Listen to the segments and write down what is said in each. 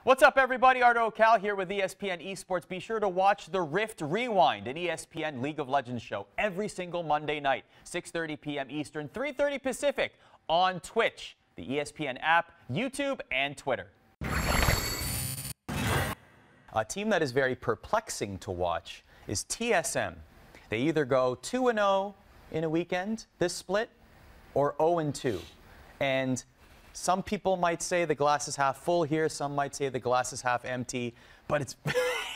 What's up, everybody? Arda Ocal here with ESPN Esports. Be sure to watch the Rift Rewind, an ESPN League of Legends show, every single Monday night, 6:30 p.m. Eastern, 3:30 Pacific, on Twitch, the ESPN app, YouTube, and Twitter. A team that is very perplexing to watch is TSM. They either go 2-0 in a weekend, this split, or 0-2. And some people might say the glass is half full here. Some might say the glass is half empty. But it's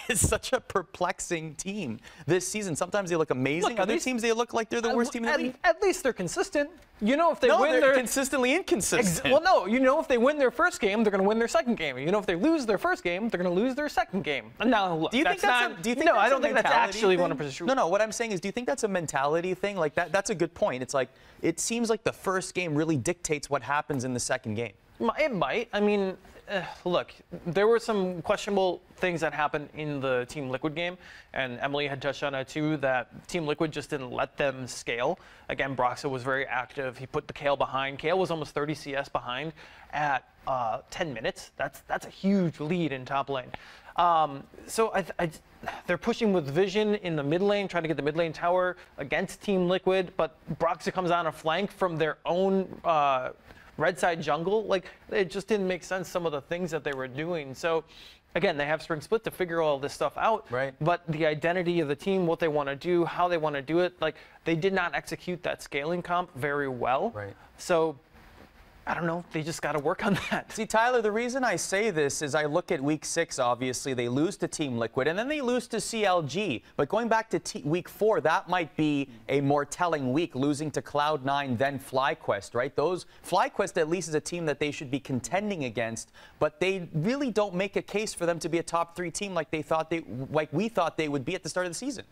it's such a perplexing team this season. Sometimes they look amazing. Other teams, they look like they're the worst team in the league. At least they're consistent. You know, if they win, they're consistently inconsistent. Well, no, you know, if they win their first game, they're going to win their second game. You know, if they lose their first game, they're going to lose their second game. Now, look, do you think that's no, I don't think that's actually 100% true. No, what I'm saying is, do you think that's a mentality thing? Like that's a good point. It's like it seems like the first game really dictates what happens in the second game. It might. I mean, look, there were some questionable things that happened in the Team Liquid game, and Emily had touched on it too, that Team Liquid just didn't let them scale. Again, Broxa was very active. He put the Kale behind. Kale was almost 30 CS behind at 10 minutes. That's a huge lead in top lane. So they're pushing with Vision in the mid lane, trying to get the mid lane tower against Team Liquid, but Broxa comes on a flank from their own red side jungle. Like, it just didn't make sense, some of the things that they were doing. So again, they have Spring Split to figure all this stuff out. Right. But the identity of the team, what they want to do, how they want to do it, like, they did not execute that scaling comp very well. Right. So I don't know. They just got to work on that. See, Tyler, the reason I say this is I look at Week 6, obviously. They lose to Team Liquid, and then they lose to CLG. But going back to Week 4, that might be a more telling week, losing to Cloud9, then FlyQuest, right? FlyQuest, at least, is a team that they should be contending against, but they really don't make a case for them to be a top 3 team like we thought they would be at the start of the season.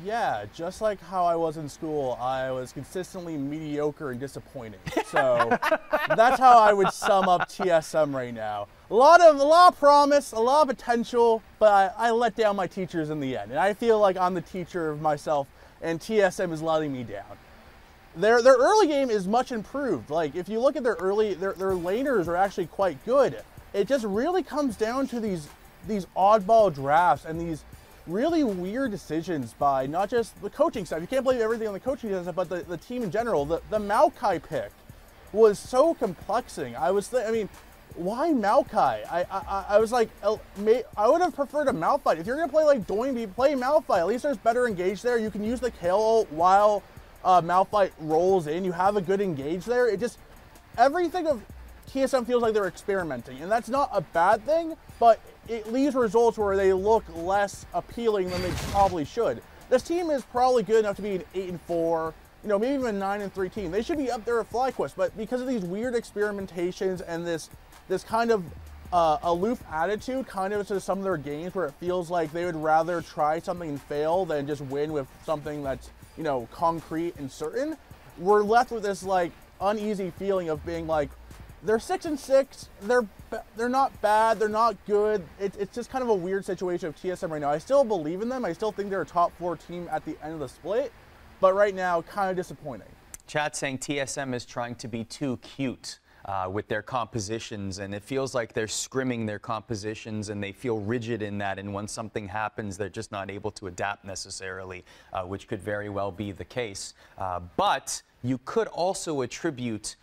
Yeah, just like how I was in school, I was consistently mediocre and disappointing. So that's how I would sum up TSM right now. A lot of promise, a lot of potential, but I let down my teachers in the end. And I feel like I'm the teacher of myself, and TSM is letting me down. Their early game is much improved. Like, if you look at their laners are actually quite good. It just really comes down to these oddball drafts and these really weird decisions by not just the coaching staff. You can't believe everything on the coaching staff, but the team in general. The Maokai pick was so complexing. I mean, why Maokai? I was like, I would have preferred a Malphite. If you're gonna play like Doinby, play Malphite. At least there's better engage there. You can use the Kale ult while Malphite rolls in. You have a good engage there. Everything of TSM feels like they're experimenting, and that's not a bad thing, but it leaves results where they look less appealing than they probably should. This team is probably good enough to be an 8-4, you know, maybe even a 9-3 team. They should be up there at FlyQuest, but because of these weird experimentations and this kind of aloof attitude kind of to some of their games where it feels like they would rather try something and fail than just win with something that's, you know, concrete and certain, we're left with this like uneasy feeling of being like, they're 6-6. They're not bad. They're not good. It's just kind of a weird situation of TSM right now. I still believe in them. I still think they're a top 4 team at the end of the split, but right now, kind of disappointing. Chat saying TSM is trying to be too cute with their compositions, and it feels like they're scrimming their compositions, and they feel rigid in that. And when something happens, they're just not able to adapt necessarily, which could very well be the case. But you could also attribute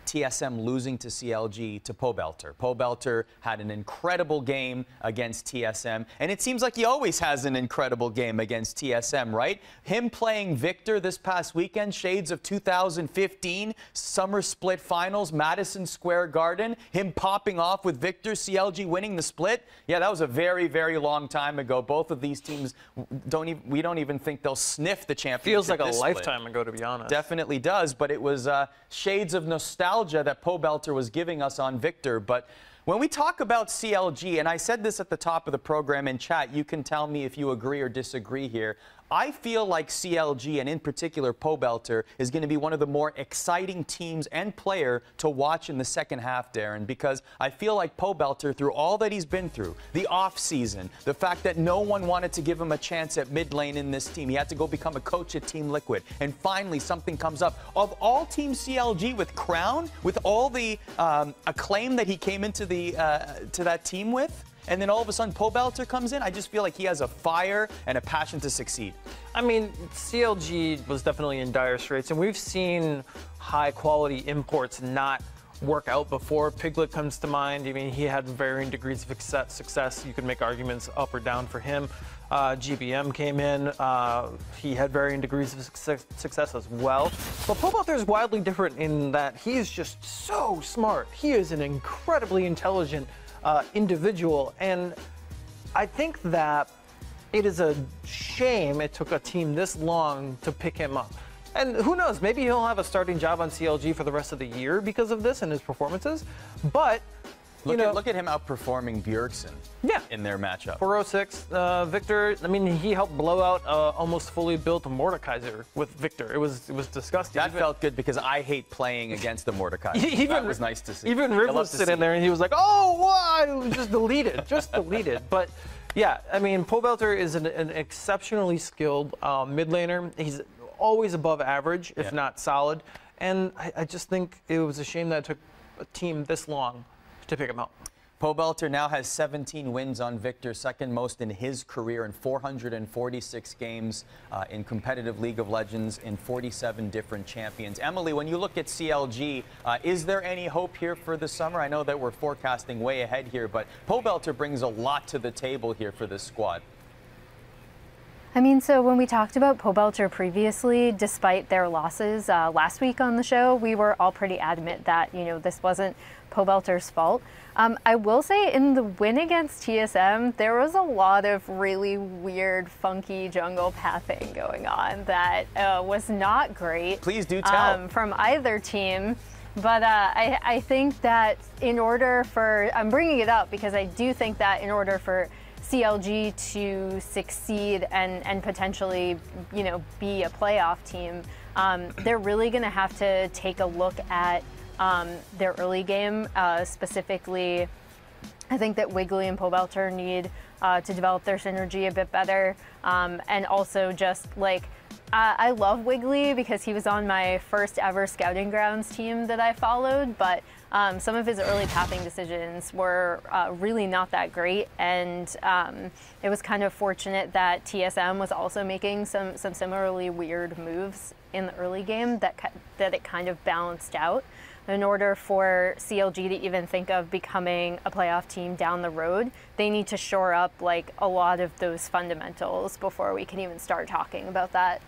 TSM losing to CLG to Pobelter. Pobelter had an incredible game against TSM, and it seems like he always has an incredible game against TSM, right? Him playing Victor this past weekend, shades of 2015, Summer Split Finals, Madison Square Garden, him popping off with Victor, CLG winning the split. Yeah, that was a very, very long time ago. Both of these teams, we don't even think they'll sniff the championship. Feels like a lifetime ago, to be honest. Definitely does, but it was shades of nostalgia that Pobelter was giving us on Victor. But when we talk about CLG, and I said this at the top of the program in chat, you can tell me if you agree or disagree here. I feel like CLG, and in particular Pobelter, is going to be one of the more exciting teams and player to watch in the second half, Darin, because I feel like Pobelter, through all that he's been through, the offseason, the fact that no one wanted to give him a chance at mid lane in this team, he had to go become a coach at Team Liquid, and finally something comes up. Of all Team CLG with Crown, with all the acclaim that he came into the to that team with, and then all of a sudden Pobelter comes in, I just feel like he has a fire and a passion to succeed. I mean, CLG was definitely in dire straits, and we've seen high-quality imports not work out before. Piglet comes to mind. I mean, he had varying degrees of success. You could make arguments up or down for him. GBM came in. He had varying degrees of success as well. But Pobelter is wildly different in that he is just so smart. He is an incredibly intelligent individual, and I think that it is a shame it took a team this long to pick him up. And who knows, maybe he'll have a starting job on CLG for the rest of the year because of this and his performances. But look at him outperforming Bjergsen in their matchup. 406, Victor, I mean, he helped blow out almost fully built Mordekaiser with Victor. It was disgusting. That felt good because I hate playing against the Mordekaiser. That was nice to see. Even Riv was sitting there and he was like, oh, why? Just deleted, just deleted. But yeah, I mean, Pobelter is an exceptionally skilled mid laner. He's always above average, if not solid. And I just think it was a shame that it took a team this long to pick him up. Pobelter now has 17 wins on Victor, second most in his career in 446 games in competitive League of Legends in 47 different champions. Emily, when you look at CLG, is there any hope here for the summer? I know that we're forecasting way ahead here, but Pobelter brings a lot to the table here for this squad. I mean, so when we talked about Pobelter previously, despite their losses last week on the show, we were all pretty adamant that, this wasn't Pobelter's fault. I will say in the win against TSM, there was a lot of really weird, funky jungle pathing going on that was not great. Please do tell. From either team. But I think that in order for, I'm bringing it up because I do think that in order for CLG to succeed and potentially, be a playoff team, they're really going to have to take a look at their early game. Specifically, I think that Wiggly and Pobelter need to develop their synergy a bit better. And also just I love Wiggly because he was on my first ever Scouting Grounds team that I followed, but some of his early pathing decisions were really not that great, and it was kind of fortunate that TSM was also making some similarly weird moves in the early game that it kind of balanced out. In order for CLG to even think of becoming a playoff team down the road, they need to shore up a lot of those fundamentals before we can even start talking about that.